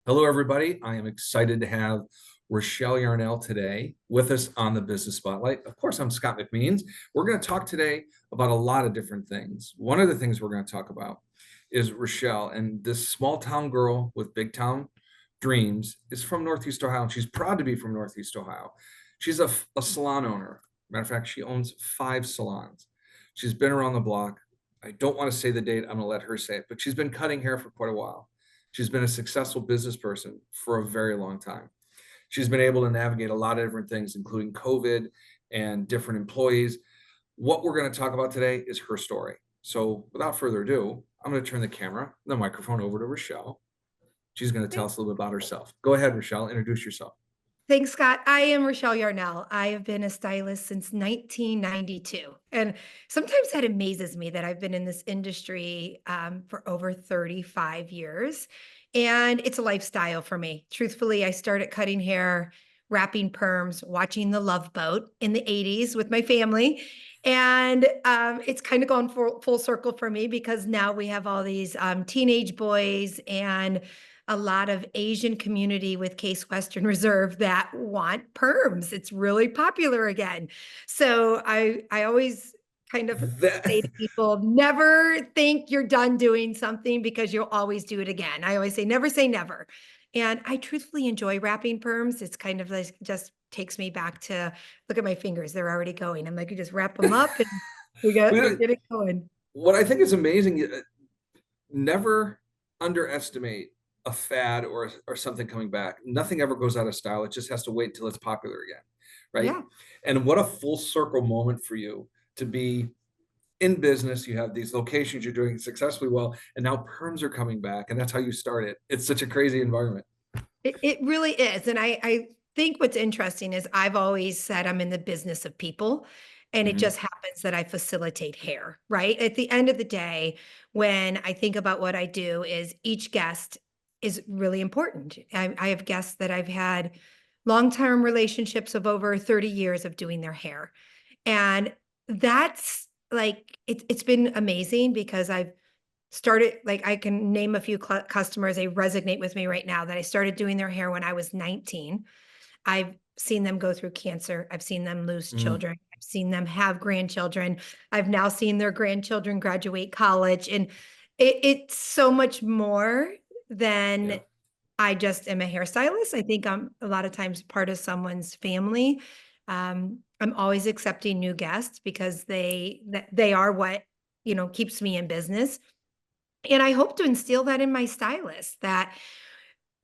Hello, everybody. I am excited to have Rachelle Yarnell today with us on the Business Spotlight. Of course, I'm Scott McMeans. We're going to talk today about a lot of different things. One of the things we're going to talk about is Rachelle, and this small town girl with big town dreams is from Northeast Ohio, and she's proud to be from Northeast Ohio. She's a salon owner. Matter of fact, she owns 5 salons. She's been around the block. I don't want to say the date. I'm going to let her say it, but she's been cutting hair for quite a while. She's been a successful business person for a very long time. She's been able to navigate a lot of different things, including COVID and different employees. What we're going to talk about today is her story. So without further ado, I'm going to turn the camera, the microphone over to Rachelle. She's going to tell us a little bit about herself. Go ahead, Rachelle, introduce yourself. Thanks, Scott. I am Rachelle Yarnell. I have been a stylist since 1992. And sometimes that amazes me that I've been in this industry for over 35 years. And it's a lifestyle for me. Truthfully, I started cutting hair, wrapping perms, watching The Love Boat in the 80s with my family. And it's kind of gone full circle for me because now we have all these teenage boys and a lot of Asian community with Case Western Reserve that want perms. It's really popular again. So I always kind of That, say to people, never think you're done doing something because you'll always do it again. I always say never. And I truthfully enjoy wrapping perms. It's kind of like just takes me back to look at my fingers. They're already going. I'm like, you just wrap them up and we're getting going. what I think is amazing, never underestimate a fad or something coming back. Nothing ever goes out of style. It just has to wait until it's popular again, right? Yeah. And what a full circle moment for you to be in business. You have these locations, you're doing successfully well, and now perms are coming back, and that's how you started. It's such a crazy environment. It really is. And I think what's interesting is I've always said I'm in the business of people. And it Mhm. just happens that I facilitate hair, right? At the end of the day, when I think about what I do, is each guest is really important. I have guests that I've had long-term relationships of over 30 years of doing their hair. And that's like it's been amazing because I've started like I can name a few customers, they resonate with me right now that I started doing their hair when I was 19. I've seen them go through cancer. I've seen them lose Mm, children. I've seen them have grandchildren. I've now seen their grandchildren graduate college. And it's so much more yeah. than I just am a hairstylist. I think I'm a lot of times part of someone's family. I'm always accepting new guests because they are what keeps me in business. And I hope to instill that in my stylists that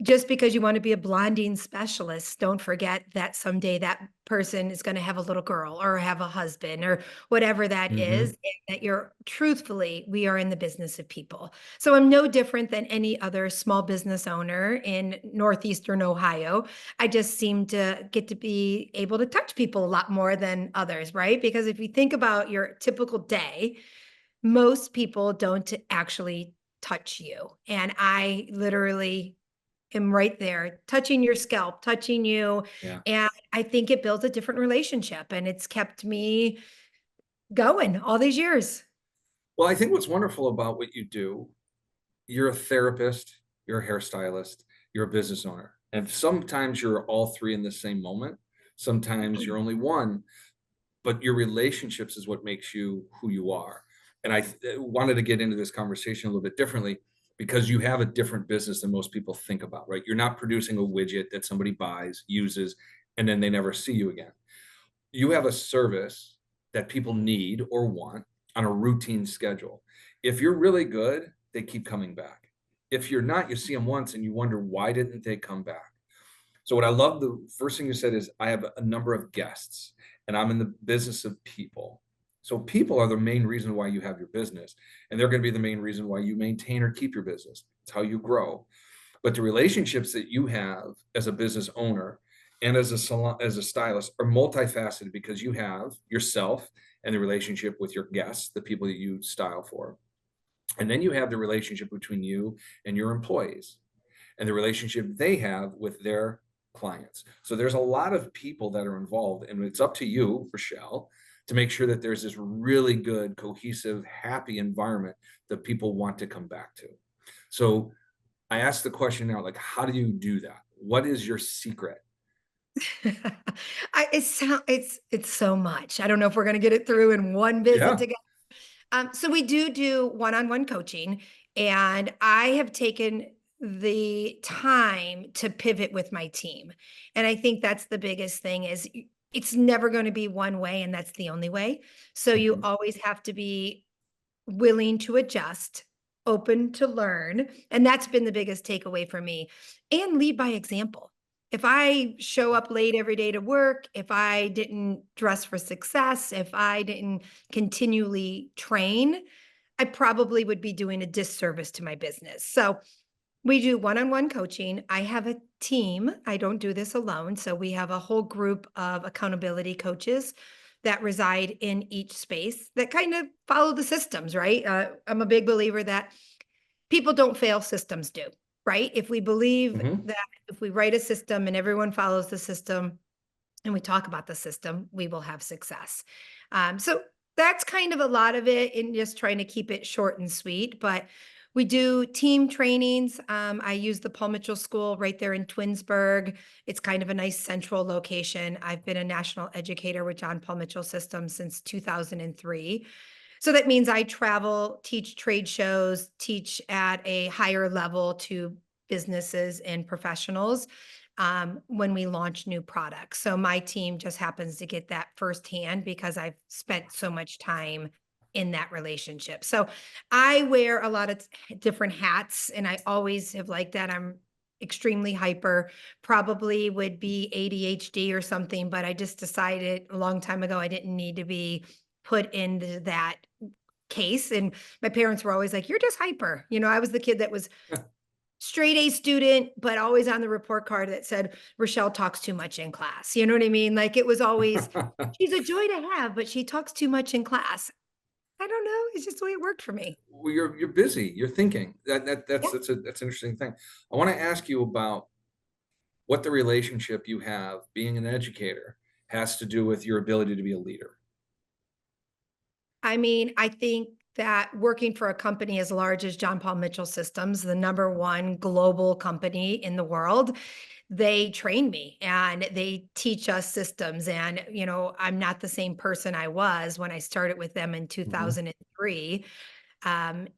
just because you want to be a blonding specialist, don't forget that someday that person is going to have a little girl or have a husband or whatever that is, Hmm. and that you're truthfully, we are in the business of people. So I'm no different than any other small business owner in Northeastern Ohio. I just seem to get to be able to touch people a lot more than others, right? Because if you think about your typical day, most people don't actually touch you. And I literally am right there touching your scalp, touching you. Yeah. And I think it builds a different relationship and it's kept me going all these years. Well, I think what's wonderful about what you do, you're a therapist, you're a hairstylist, you're a business owner. And sometimes you're all three in the same moment. Sometimes you're only one, but your relationships is what makes you who you are. And wanted to get into this conversation a little bit differently because you have a different business than most people think about, right? You're not producing a widget that somebody buys, uses, and then they never see you again. You have a service that people need or want on a routine schedule. If you're really good, they keep coming back. If you're not, you see them once and you wonder why didn't they come back? So what I love, the first thing you said is I have a number of guests and I'm in the business of people. So people are the main reason why you have your business, and they're going to be the main reason why you maintain or keep your business. It's how you grow. But the relationships that you have as a business owner and as a salon, as a stylist are multifaceted because you have yourself and the relationship with your guests, the people that you style for. And then you have the relationship between you and your employees and the relationship they have with their clients. So there's a lot of people that are involved, and it's up to you, Rochelle, to make sure that there's this really good, cohesive, happy environment that people want to come back to. So I asked the question now, like, how do you do that? What is your secret? It's so much. I don't know if we're gonna get it through in one visit Yeah. together. So we do one-on-one coaching, and I have taken the time to pivot with my team. And I think that's the biggest thing is it's never going to be one way and that's the only way. So you Mhm. always have to be willing to adjust, open to learn, and that's been the biggest takeaway for me. And lead by example. If I show up late every day to work, if I didn't dress for success, if I didn't continually train, I probably would be doing a disservice to my business. So we do one-on-one coaching. I have a team. I don't do this alone. So we have a whole group of accountability coaches that reside in each space that kind of follow the systems, right? I'm a big believer that people don't fail, systems do, right? If we believe Mhm. that if we write a system and everyone follows the system and we talk about the system, we will have success. So that's kind of a lot of it in just trying to keep it short and sweet. But we do team trainings. I use the Paul Mitchell School right there in Twinsburg. It's kind of a nice central location. I've been a national educator with John Paul Mitchell System since 2003. So that means I travel, teach trade shows, teach at a higher level to businesses and professionals when we launch new products. So my team just happens to get that firsthand because I've spent so much time in that relationship. So I wear a lot of different hats, and I always have liked that. I'm extremely hyper, probably would be ADHD or something, but I just decided a long time ago I didn't need to be put into that case. And my parents were always like, "You're just hyper." I was the kid that was straight A student, but always on the report card that said, "Rachelle talks too much in class." You know what I mean? Like it was always, she's a joy to have, but she talks too much in class. I don't know. It's just the way it worked for me. Well, you're busy. You're thinking. Yeah. That's an interesting thing. I want to ask you about what the relationship you have being an educator has to do with your ability to be a leader. I mean, I think that working for a company as large as John Paul Mitchell Systems, the number one global company in the world, they train me and they teach us systems. And, I'm not the same person I was when I started with them in Mhm. 2003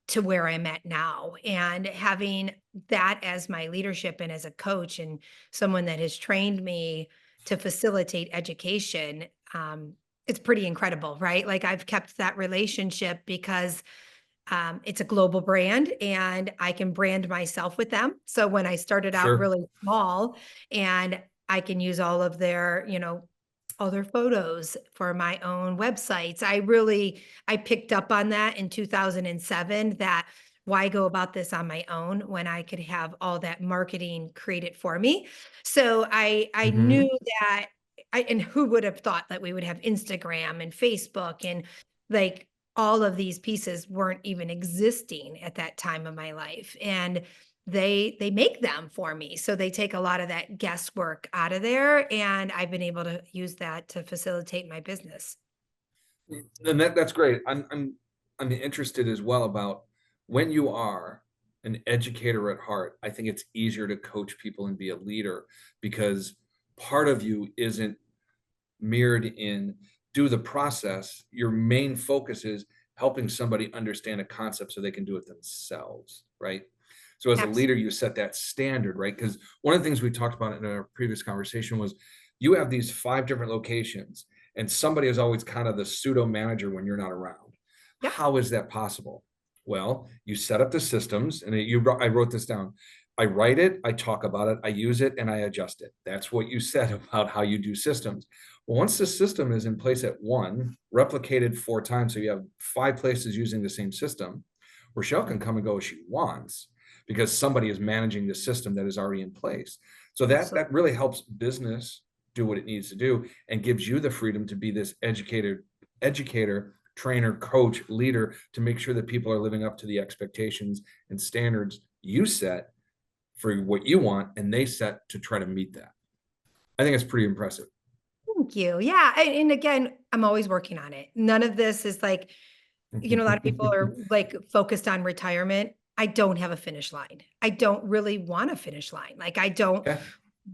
to where I'm at now. And having that as my leadership and as a coach and someone that has trained me to facilitate education, it's pretty incredible, right? Like I've kept that relationship because it's a global brand and I can brand myself with them. So when I started out Sure. really small and I can use all of their, all their photos for my own websites. I picked up on that in 2007 that why go about this on my own when I could have all that marketing created for me. So I knew Mhm. that and who would have thought that we would have Instagram and Facebook and like all of these pieces weren't even existing at that time of my life. And they make them for me. So they take a lot of that guesswork out of there, and I've been able to use that to facilitate my business. And that's great. I'm interested as well about when you are an educator at heart, I think it's easier to coach people and be a leader because part of you isn't mirrored in do the process. Your main focus is helping somebody understand a concept so they can do it themselves, right? So as a leader, Absolutely. you set that standard, right? Because one of the things we talked about in our previous conversation was you have these 5 different locations, and somebody is always kind of the pseudo manager when you're not around. Yep. How is that possible? Well, you set up the systems, and I wrote this down. I write it, I talk about it, I use it, and I adjust it. That's what you said about how you do systems. Well, once the system is in place at one, replicated 4 times, so you have 5 places using the same system, Rochelle can come and go as she wants because somebody is managing the system that is already in place. So that Absolutely. really helps business do what it needs to do and gives you the freedom to be this educator, trainer, coach, leader to make sure that people are living up to the expectations and standards you set for what you want and they set to try to meet that. I think it's pretty impressive. Thank you. Yeah. And again, I'm always working on it. None of this is like, a lot of people are like focused on retirement. I don't have a finish line. I don't really want a finish line. Like, I don't Okay.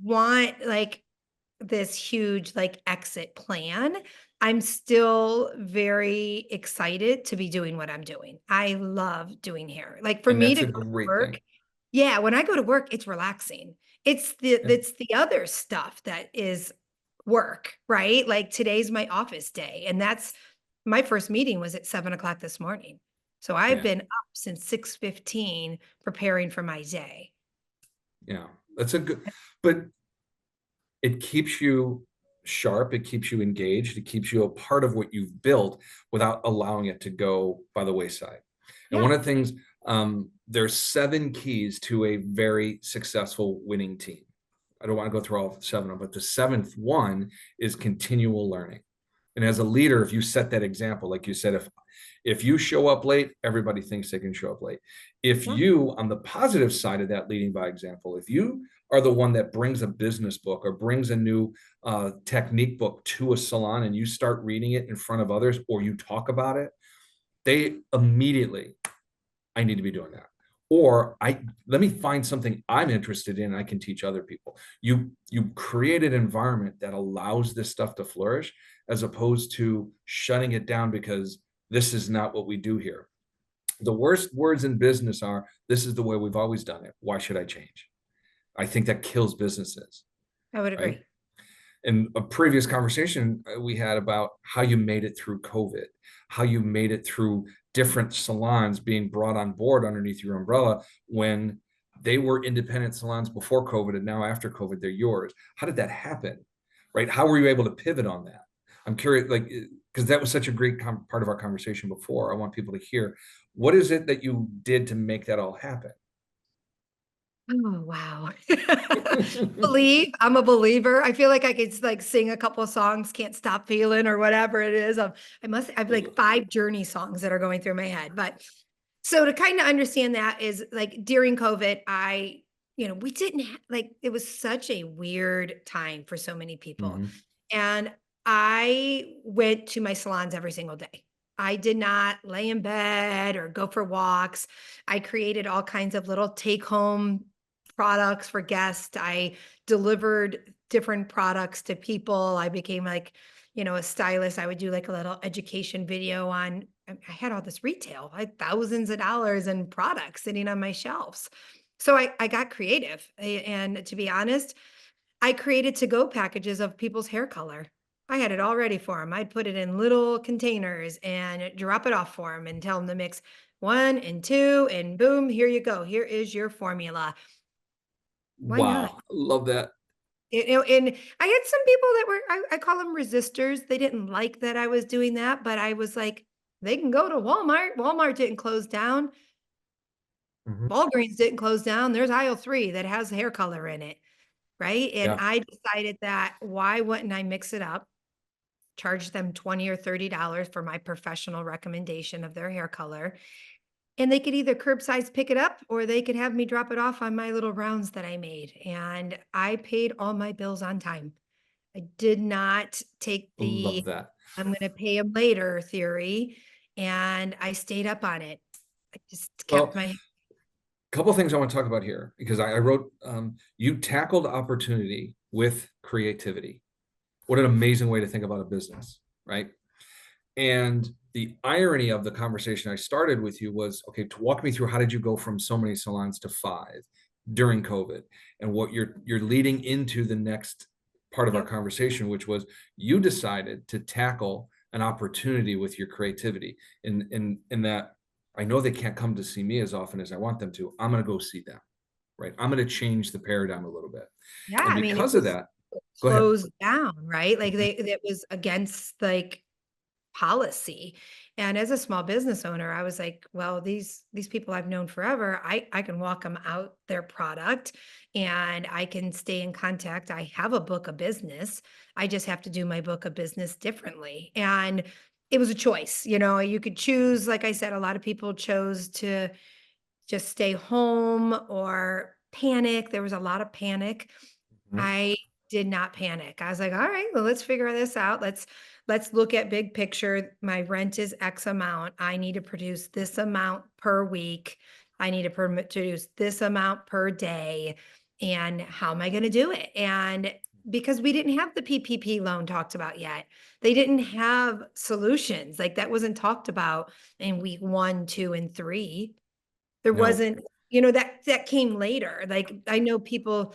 want, like, this huge, like, exit plan. I'm still very excited to be doing what I'm doing. I love doing hair. Like, for And me that's to a go to great work, thing. yeah, when I go to work, it's relaxing. Yeah. It's the other stuff that is work, right? Like, today's my office day, and that's my first meeting was at 7 o'clock this morning. So I've Yeah. been up since 6:15 preparing for my day. Yeah. That's a good, but it keeps you sharp, it keeps you engaged, it keeps you a part of what you've built without allowing it to go by the wayside. And Yeah. one of the things, there's 7 keys to a very successful winning team. I don't want to go through all 7 of them, but the 7th one is continual learning. And as a leader, if you set that example, like you said, if you show up late, everybody thinks they can show up late. If Yeah. you, on the positive side of that, leading by example, if you are the one that brings a business book or brings a new technique book to a salon and you start reading it in front of others or you talk about it, they immediately, I need to be doing that. Or I let me find something I'm interested in. I can teach other people. You create an environment that allows this stuff to flourish, as opposed to shutting it down because this is not what we do here. The worst words in business are, "This is the way we've always done it. Why should I change?" I think that kills businesses, I would right? agree. In a previous conversation we had about how you made it through COVID, how you made it through different salons being brought on board underneath your umbrella when they were independent salons before COVID and now after COVID, they're yours. How did that happen? Right? How were you able to pivot on that? I'm curious, like, because that was such a great part of our conversation before. I want people to hear what is it that you did to make that all happen? Oh, wow. Believe, I'm a believer. I feel like I could like sing a couple of songs, Can't Stop Feeling or whatever it is. I've like 5 Journey songs that are going through my head. But so to kind of understand that is like during COVID, we didn't like it was such a weird time for so many people. Mhm. And I went to my salons every single day. I did not lay in bed or go for walks. I created all kinds of little take home products for guests. I delivered different products to people. I became like, a stylist. I would do like a little education video on, I had all this retail, like thousands of dollars in products sitting on my shelves. So I got creative. And to be honest, I created to go packages of people's hair color. I had it all ready for them. I'd put it in little containers and drop it off for them and tell them to mix 1 and 2 and boom, here you go. Here is your formula. Why not? Wow, love that. And I had some people that were, I call them resistors. They didn't like that I was doing that, but I was like, they can go to Walmart. Walmart didn't close down. Mhm. Walgreens didn't close down. There's aisle 3 that has hair color in it. Right. And Yeah. I decided that why wouldn't I mix it up? Charge them 20 or $30 for my professional recommendation of their hair color. And they could either curbside pick it up or they could have me drop it off on my little rounds that I made. And I paid all my bills on time. I did not take the Love that. I'm going to pay them later theory. And I stayed up on it. I just kept Well, my, couple things I want to talk about here because I wrote, you tackled opportunity with creativity. What an amazing way to think about a business, right? And the irony of the conversation I started with you was, okay, to walk me through how did you go from so many salons to 5 during COVID, and what you're leading into the next part of our yep. conversation, which was you decided to tackle an opportunity with your creativity. In that, I know they can't come to see me as often as I want them to. I'm going to go see them, right? I'm going to change the paradigm a little bit, Yeah. and I mean, it because of was that, go ahead. closed down, right? Like Mhm. it was against like policy. And as a small business owner, I was like, well, these people I've known forever, I can walk them out their product and I can stay in contact. I have a book of business. I just have to do my book of business differently. And it was a choice. You could choose, like I said, a lot of people chose to just stay home or panic. There was a lot of panic. Mhm. I did not panic. I was like, "All right, well, let's figure this out. Let's look at big picture. My rent is X amount. I need to produce this amount per week. I need to produce this amount per day. And how am I going to do it? And because we didn't have the PPP loan talked about yet, they didn't have solutions. Like that wasn't talked about in week 1, 2, and 3. There No. wasn't, that came later. Like I know people,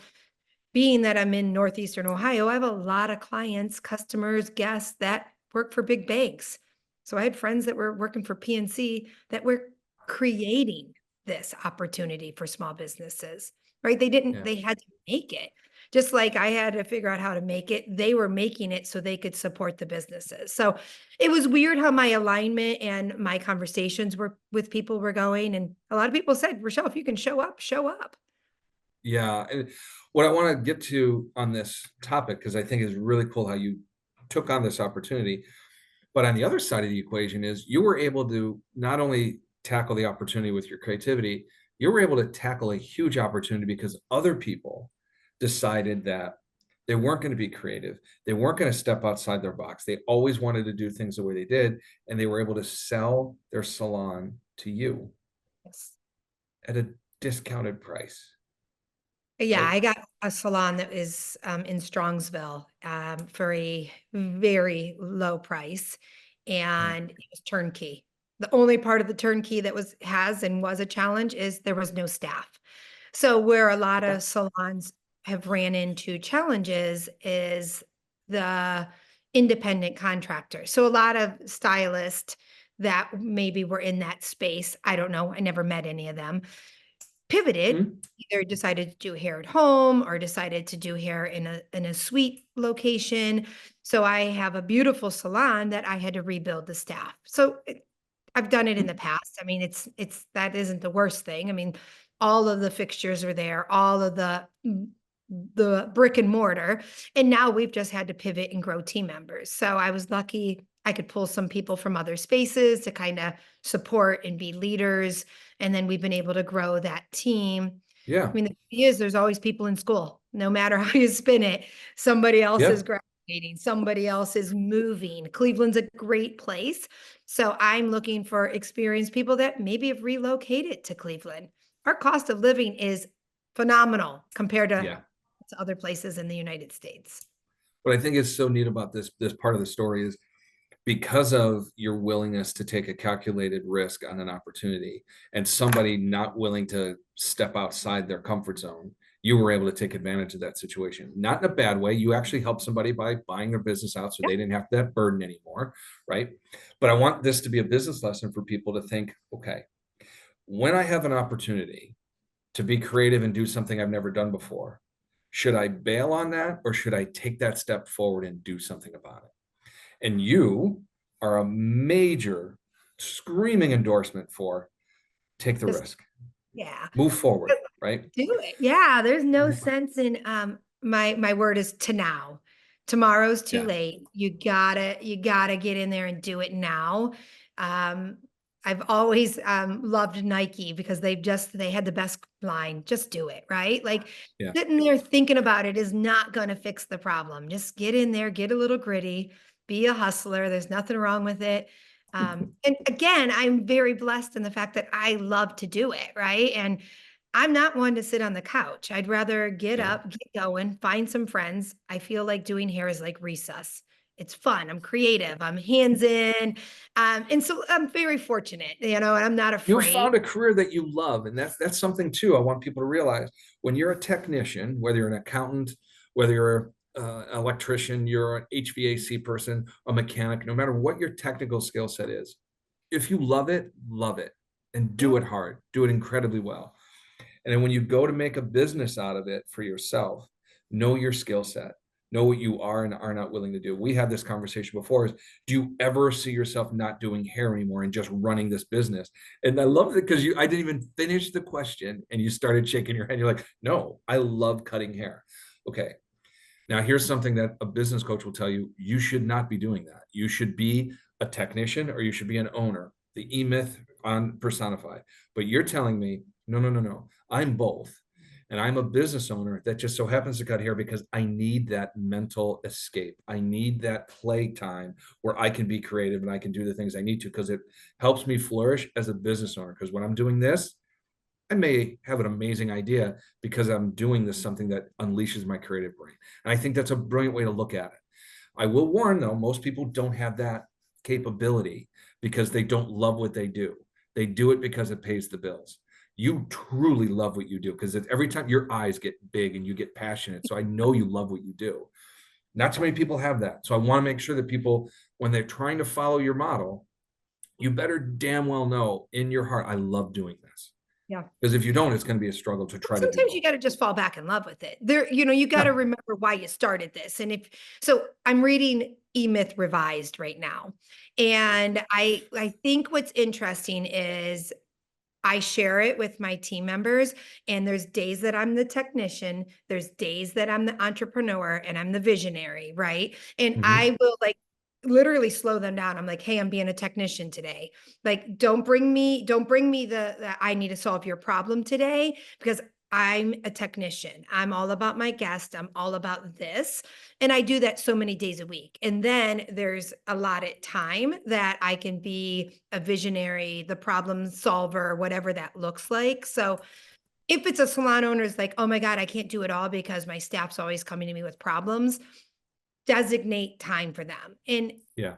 being that I'm in Northeastern Ohio, I have a lot of clients, customers, guests that work for big banks. So I had friends that were working for PNC that were creating this opportunity for small businesses, right? Yeah. They had to make it. Just like I had to figure out how to make it, they were making it so they could support the businesses. So it was weird how my alignment and my conversations were with people were going. And a lot of people said, Rochelle, if you can show up, show up. Yeah. And what I want to get to on this topic, because I think is really cool how you took on this opportunity. But on the other side of the equation is you were able to not only tackle the opportunity with your creativity, you were able to tackle a huge opportunity because other people decided that they weren't going to be creative. They weren't going to step outside their box. They always wanted to do things the way they did, and they were able to sell their salon to you Yes. at a discounted price, Yeah, right? I got a salon that is in Strongsville for a very low price, Yeah. and it was turnkey. The only part of the turnkey that has and was a challenge is there was no staff. So where a lot of salons have ran into challenges is the independent contractor. So a lot of stylists that maybe were in that space, I don't know, I never met any of them, pivoted, Hmm? either decided to do hair at home or decided to do hair in a suite location. So I have a beautiful salon that I had to rebuild the staff. So I've done it in the past. I mean, it's that isn't the worst thing. I mean, all of the fixtures are there, all of the brick and mortar, and now we've just had to pivot and grow team members. So I was lucky I could pull some people from other spaces to kind of support and be leaders, and then we've been able to grow that team. Yeah. I mean, the key is there's always people in school, no matter how you spin it. Somebody else is Yep. graduating, somebody else is moving. Cleveland's a great place. So I'm looking for experienced people that maybe have relocated to Cleveland. Our cost of living is phenomenal compared Yeah. to other places in the United States. What I think is so neat about this part of the story is because of your willingness to take a calculated risk on an opportunity and somebody not willing to step outside their comfort zone, you were able to take advantage of that situation. Not in a bad way. You actually helped somebody by buying their business out so Yeah. they didn't have that burden anymore, right? But I want this to be a business lesson for people to think, okay, when I have an opportunity to be creative and do something I've never done before, should I bail on that or should I take that step forward and do something about it? And you are a major screaming endorsement for take the Just, risk, yeah. move forward, right? Do it. Yeah, there's no sense in my word is to now. Tomorrow's too Yeah. late. You gotta get in there and do it now. Um I've always loved Nike because they had the best line. Just do it, right? Like Yeah. sitting there thinking about it is not gonna fix the problem. Just get in there, get a little gritty, be a hustler. There's nothing wrong with it. And again, I'm very blessed in the fact that I love to do it, right? And I'm not one to sit on the couch. I'd rather get Yeah. up, get going, find some friends. I feel like doing hair is like recess. It's fun. I'm creative. I'm hands in. And so I'm very fortunate, and I'm not You afraid. found a career that you love, and that's something too I want people to realize. When you're a technician, whether you're an accountant, whether you're an electrician, you're an HVAC person, a mechanic, no matter what your technical skill set is, if you love it and Yeah. do it hard, do it incredibly well. And then when you go to make a business out of it for yourself, know your skill set, know what you are and are not willing to do. We had this conversation before is, do you ever see yourself not doing hair anymore and just running this business? And I love it because I didn't even finish the question and you started shaking your head. You're like, no, I love cutting hair. Okay. Now, here's something that a business coach will tell you: you should not be doing that. You should be a technician or you should be an owner, the E myth on personified. But you're telling me, no, no, no, no. I'm both. And I'm a business owner that just so happens to cut hair because I need that mental escape. I need that play time where I can be creative and I can do the things I need to because it helps me flourish as a business owner. Because when I'm doing this, I may have an amazing idea because I'm doing this something that unleashes my creative brain. And I think that's a brilliant way to look at it. I will warn though, most people don't have that capability because they don't love what they do. They do it because it pays the bills. You truly love what you do because every time your eyes get big and you get passionate. So I know you love what you do. Not too many people have that. So I want to make sure that people, when they're trying to follow your model, you better damn well know in your heart, I love doing this. Yeah. Because if you don't, it's going to be a struggle to try to do Sometimes you both. got to just fall back in love with it. You got to Yeah. remember why you started this. And if so, I'm reading E-Myth Revised right now. And I think what's interesting is I share it with my team members, and there's days that I'm the technician, there's days that I'm the entrepreneur and I'm the visionary, right? And Mm-hmm. I will like literally slow them down. I'm like, "Hey, I'm being a technician today. Like don't bring me the I need to solve your problem today because I'm a technician. I'm all about my guest. I'm all about this. And I do that so many days a week. And then there's allotted time that I can be a visionary, the problem solver, whatever that looks like. So if it's a salon owner is like, oh my God, I can't do it all because my staff's always coming to me with problems, designate time for them. And Yeah.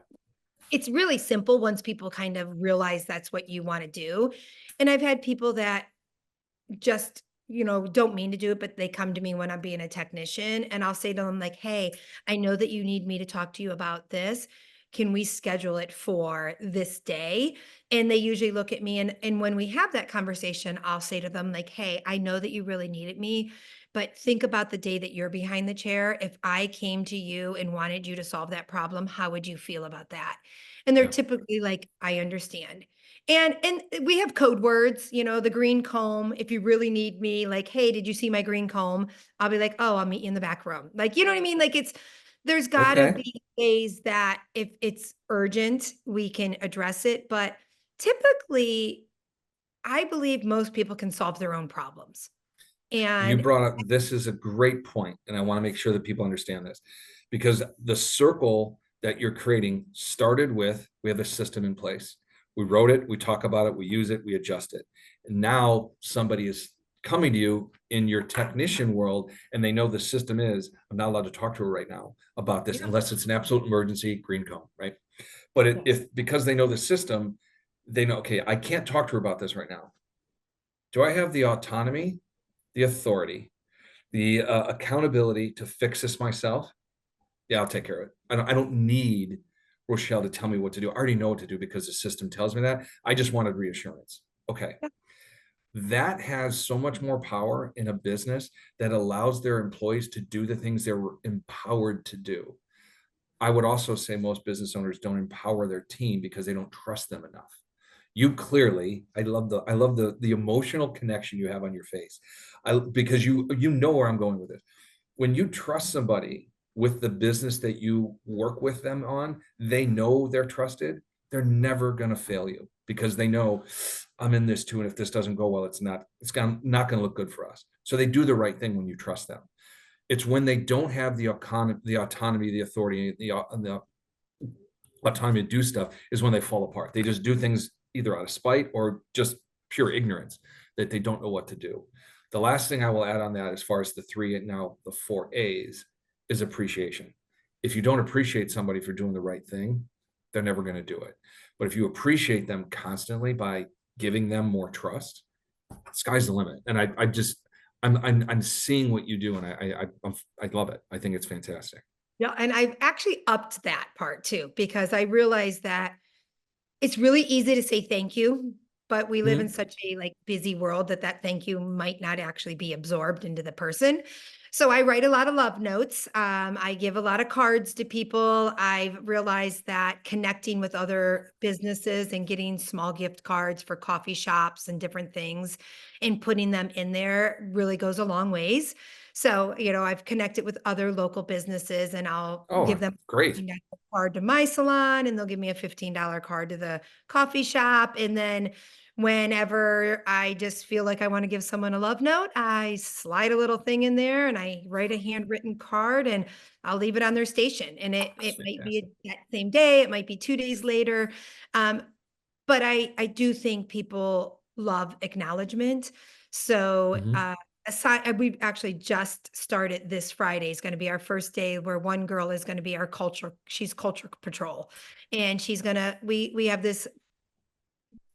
it's really simple once people kind of realize that's what you want to do. And I've had people that just, don't mean to do it, but they come to me when I'm being a technician and I'll say to them like, "Hey, I know that you need me to talk to you about this. Can we schedule it for this day?" And they usually look at me and when we have that conversation, I'll say to them like, "Hey, I know that you really needed me, but think about the day that you're behind the chair. If I came to you and wanted you to solve that problem, how would you feel about that?" And they're Yeah. typically like, "I understand." And we have code words, the green comb. If you really need me, like, hey, did you see my green comb? I'll be like, oh, I'll meet you in the back room. Like, you know what I mean? Like there's gotta Okay. be ways that if it's urgent, we can address it. But typically, I believe most people can solve their own problems. You And brought up this is a great point, and I want to make sure that people understand this because the circle that you're creating started with we have a system in place. We wrote it, we talk about it, we use it, we adjust it. And now somebody is coming to you in your technician world and they know the system is I'm not allowed to talk to her right now about this yeah, unless it's an absolute emergency, green cone, right? But yes. if because they know the system, they know, okay, I can't talk to her about this right now. Do I have the autonomy, the authority, the accountability to fix this myself? Yeah, I'll take care of it. I don't need Rochelle to tell me what to do. I already know what to do because the system tells me that. I just wanted reassurance. Okay. Yeah. That has so much more power in a business that allows their employees to do the things they're empowered to do. I would also say most business owners don't empower their team because they don't trust them enough. You clearly, I love the emotional connection you have on your face. Because you know where I'm going with this. When you trust somebody with the business that you work with them on, they know they're trusted. They're never going to fail you because they know I'm in this too. And if this doesn't go well, not going to look good for us. So they do the right thing when you trust them. It's when they don't have the autonomy, the authority, the autonomy to do stuff is when they fall apart. They just do things either out of spite or just pure ignorance that they don't know what to do. The last thing I will add on that, as far as the three and now the four A's, is appreciation. If you don't appreciate somebody for doing the right thing, they're never going to do it. But if you appreciate them constantly by giving them more trust, sky's the limit. And I just I'm seeing what you do, and I love it. I think it's fantastic. Yeah. And I've actually upped that part too, because I realized that it's really easy to say thank you, but we live in Mhm. such a like busy world that that thank you might not actually be absorbed into the person. So I write a lot of love notes. I give a lot of cards to people. I've realized that connecting with other businesses and getting small gift cards for coffee shops and different things and putting them in there really goes a long ways. So, I've connected with other local businesses and I'll give Oh, them great. a card to my salon and they'll give me a $15 card to the coffee shop. And then whenever I just feel like I want to give someone a love note, I slide a little thing in there and I write a handwritten card and I'll leave it on their station. And it, That's it might fantastic. be that same day, it might be 2 days later. Um, but I do think people love acknowledgement. So, Hmm. we've actually just started this Friday is going to be our first day where one girl is going to be our she's culture patrol. And she's going to, we have this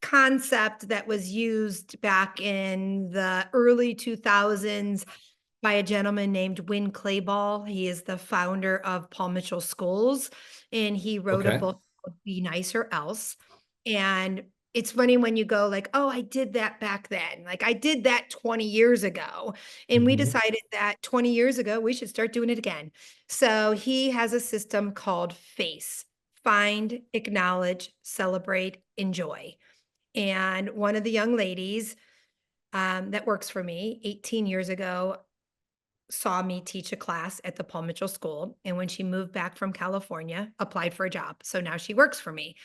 concept that was used back in the early 2000s by a gentleman named Win Clayball. He is the founder of Paul Mitchell Schools, and he wrote a Okay. book called Be Nice or Else. And it's funny when you go like, oh, I did that back then. Like I did that 20 years ago. And we Hmm. decided that 20 years ago, we should start doing it again. So he has a system called FACE: find, acknowledge, celebrate, enjoy. And one of the young ladies that works for me 18 years ago saw me teach a class at the Paul Mitchell School. And when she moved back from California, applied for a job. So now she works for me.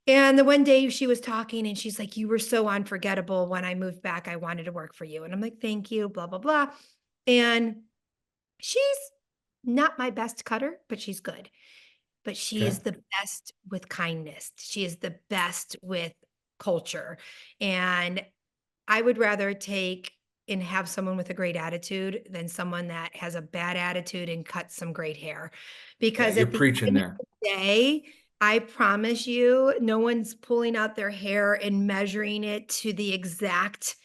And the one day she was talking and she's like, you were so unforgettable. When I moved back, I wanted to work for you. And I'm like, thank you, blah, blah, blah. And she's not my best cutter, but she's good. But she Okay. is the best with kindness. She is the best with culture. And I would rather take and have someone with a great attitude than someone that has a bad attitude and cuts some great hair. Yeah, Because you're at the preaching end of there. the day, I promise you, no one's pulling out their hair and measuring it to the exact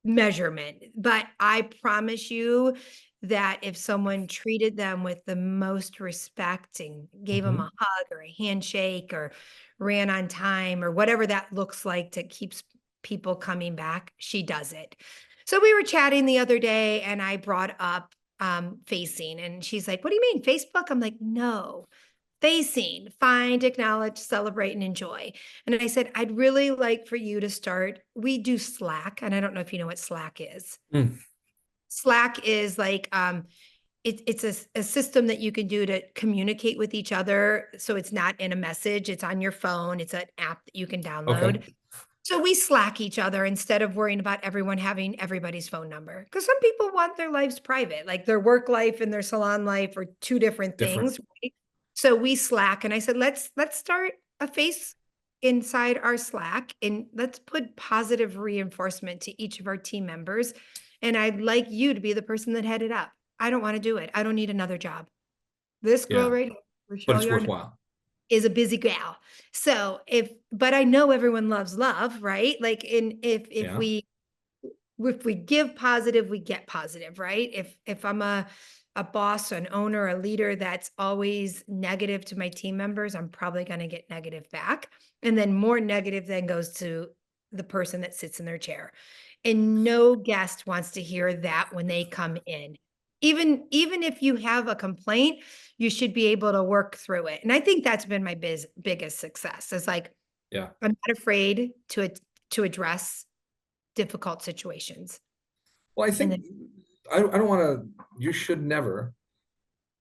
measurement. But I promise you that if someone treated them with the most respect and gave them a Hmm. hug or a handshake or ran on time or whatever that looks like to keeps people coming back, she does it. So we were chatting the other day and I brought up facing and she's like, what do you mean Facebook? I'm like, no, facing, find, acknowledge, celebrate, and enjoy. And I said, I'd really like for you to start. We do Slack, and I don't know if you know what Slack is. Mm. Slack is like it's a system that you can do to communicate with each other. So it's not in a message, it's on your phone, it's an app that you can Okay. download. So we Slack each other instead of worrying about everyone having everybody's phone number. Because some people want their lives private, like their work life and their salon life are two different Different. things, right? So we Slack, and I said, let's start a face inside our Slack and let's put positive reinforcement to each of our team members. And I'd like you to be the person that head it up. I don't want to do it. I don't need another job. This girl Yeah, right here, but Rachelle it's Yarnell, worthwhile. is a busy gal. So but I know everyone loves love, right? Like Yeah. if we give positive, we get positive, right? If I'm a boss, an owner, a leader that's always negative to my team members, I'm probably going to get negative back. And then more negative then goes to the person that sits in their chair. And no guest wants to hear that when they come in. Even if you have a complaint, you should be able to work through it. And I think that's been my biggest success. It's like Yeah. I'm not afraid to address difficult situations. Well, I And think then I don't want to, you should never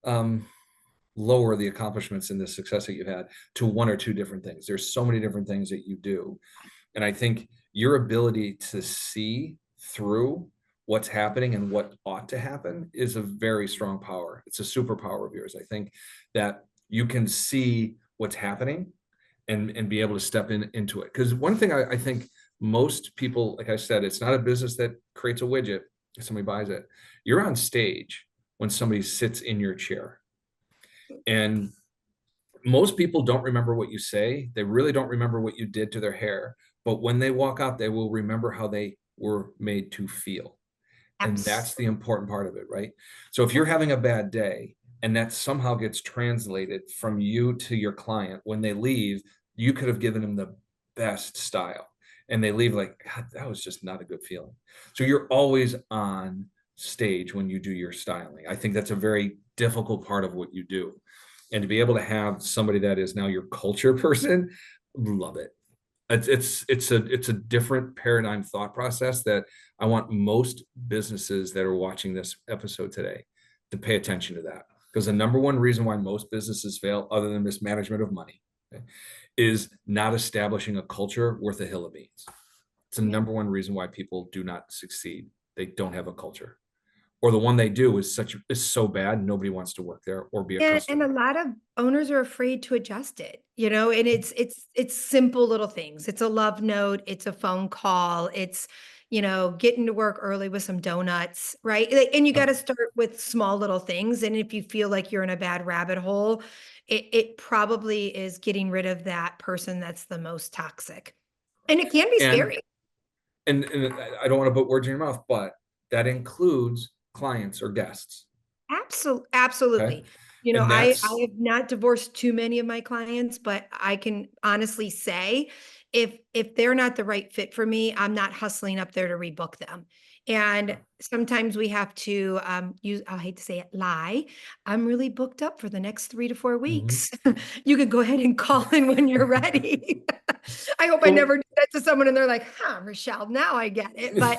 um, lower the accomplishments and the success that you've had to one or two different things. There's so many different things that you do. And I think your ability to see through what's happening and what ought to happen is a very strong power. It's a superpower of yours. I think that you can see what's happening and be able to step into it. Because one thing I think most people, like I said, it's not a business that creates a widget, somebody buys it. You're on stage when somebody sits in your chair. And most people don't remember what you say. They really don't remember what you did to their hair. But when they walk out, they will remember how they were made to feel. And that's the absolutely. important part of it, right? So if you're having a bad day and that somehow gets translated from you to your client, when they leave, you could have given them the best style. And they leave like, God, that was just not a good feeling. So you're always on stage when you do your styling. I think that's a very difficult part of what you do. And to be able to have somebody that is now your culture person, love it. It's a different paradigm thought process that I want most businesses that are watching this episode today to pay attention to that. Because the number one reason why most businesses fail, other than mismanagement of money, okay, is not establishing a culture worth a hill of beans. It's the Yep. number one reason why people do not succeed. They don't have a culture. or the one they do is so bad, nobody wants to work there or be a And a customer. lot of owners are afraid to adjust it, you know, and it's simple little things. It's a love note, it's a phone call, it's, you know, getting to work early with some donuts, right? Like, and you got Yep. to start with small little things. And if you feel like you're in a bad rabbit hole, it probably is getting rid of that person that's the most toxic. And it can be And scary. and I don't want to put words in your mouth, but that includes clients or guests. Okay. Absolutely. You know, And I that's have not divorced too many of my clients, but I can honestly say if they're not the right fit for me, I'm not hustling up there to rebook them. And sometimes we have to use, I hate to say it, lie. I'm really booked up for the next 3 to 4 Mhm. weeks. You can go ahead and call in when you're ready. I hope I Well, never do that to someone and they're like, huh, Rochelle, now I get it. But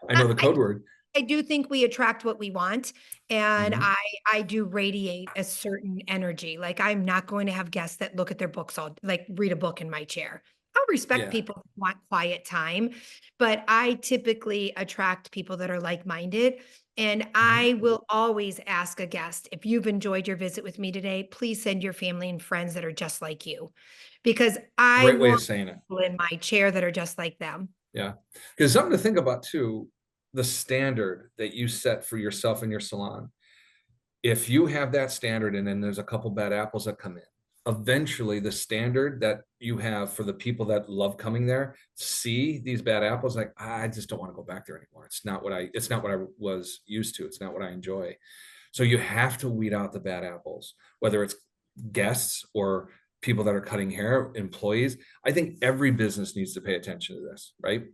I I, know the I code word. I do think we attract what we want, and Mhm. I do radiate a certain energy. Like, I'm not going to have guests that look at their books all like, read a book in my chair. I'll respect Yeah. people who want quiet time, but I typically attract people that are like-minded, and Mhm. I will always ask a guest, "If you've enjoyed your visit with me today, please send your family and friends that are just like you," because I Great way of want saying it. people in my chair that are just like them. Yeah. Because something to think about too, the standard that you set for yourself in your salon. If you have that standard and then there's a couple bad apples that come in, eventually the standard that you have for the people that love coming there see these bad apples like I just don't want to go back there anymore. It's not what I was used to. It's not what I enjoy. So you have to weed out the bad apples, whether it's guests or people that are cutting hair, employees. I think every business needs to pay attention to this, right?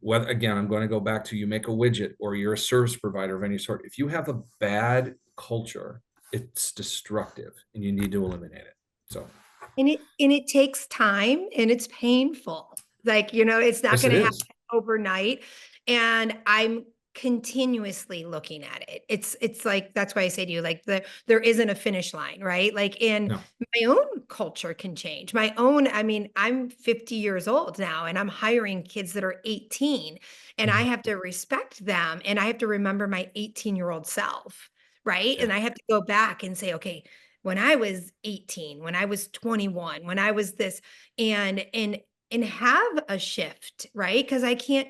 Whether again, I'm going to go back to you make a widget or you're a service provider of any sort. If you have a bad culture, it's destructive and you need to eliminate it. So, And it takes time and it's painful. Like, you know, it's not yes, it gonna happen is. overnight, and I'm continuously looking at it. It's like that's why I say to you, like, there isn't a finish line, right? Like, in No. my own culture can change. My own I mean, I'm 50 years old now, and I'm hiring kids that are 18, and I Mhm. have to respect them, and I have to remember my 18-year-old self, right? Yeah. And I have to go back and say, "Okay, when I was 18, when I was 21, when I was this," and have a shift, right? Because I can't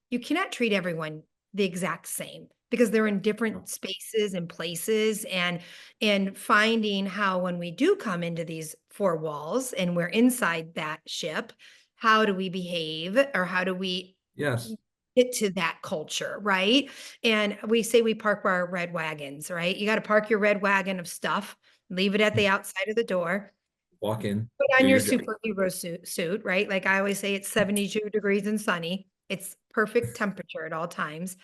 you cannot treat everyone the exact same because they're in different No. spaces and places, and finding how when we do come into these four walls and we're inside that ship, how do we behave or how do we Yes. get to that culture, right? And we say we park our red wagons, right? You got to park your red wagon of stuff, leave it at the outside of the door, Walk in, put do on your your job. superhero suit, right? Like I always say, it's 72 degrees and sunny. It's perfect temperature at all times.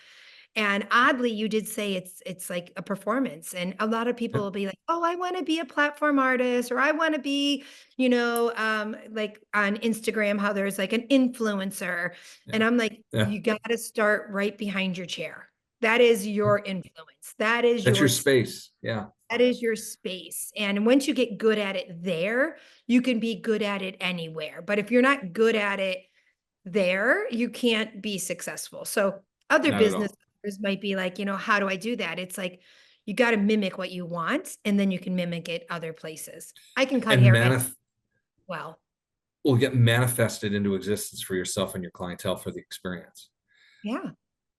And oddly, you did say it's like a performance. And a lot of people Yeah. will be like, "Oh, I want to be a platform artist," or "I want to be, you know, like on Instagram, how there's like an influencer." And Yeah. I'm like, Yeah. you got to start right behind your chair. That is your influence. That is That's your your space. Yeah. that is your space. And once you get good at it there, you can be good at it anywhere. But if you're not good at it there, you can't be successful. So other Not at business all. owners might be like, you know, how do I do that? It's like you got to mimic what you want and then you can mimic it other places. I can cut And hair as well. will get manifested into existence for yourself and your clientele for the experience. Yeah.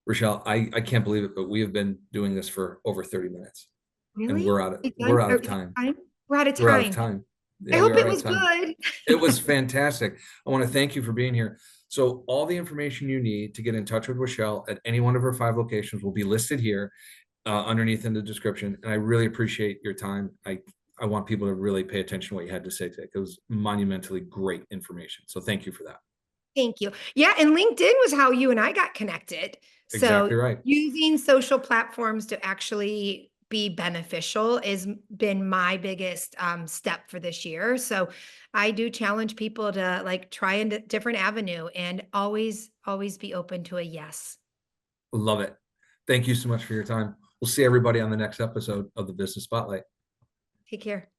Rochelle, I can't believe it, but we have been doing this for over 30 minutes and Really? Are you we're done? out Are of we out time. of time? We're out of We're out of time. time. I Yeah, we hope are it out of was time. good. It was fantastic. I want to thank you for being here. So all the information you need to get in touch with Rochelle at any one of her 5 locations will be listed here underneath in the description. And I really appreciate your time. I want people to really pay attention to what you had to say today. It was monumentally great information. So thank you for that. Thank you. Yeah, and LinkedIn was how you and I got connected. So Exactly right. using social platforms to actually be beneficial has been my biggest step for this year. So I do challenge people to like try a different avenue and always be open to a yes. Love it. Thank you so much for your time. We'll see everybody on the next episode of the Business Spotlight. Take care.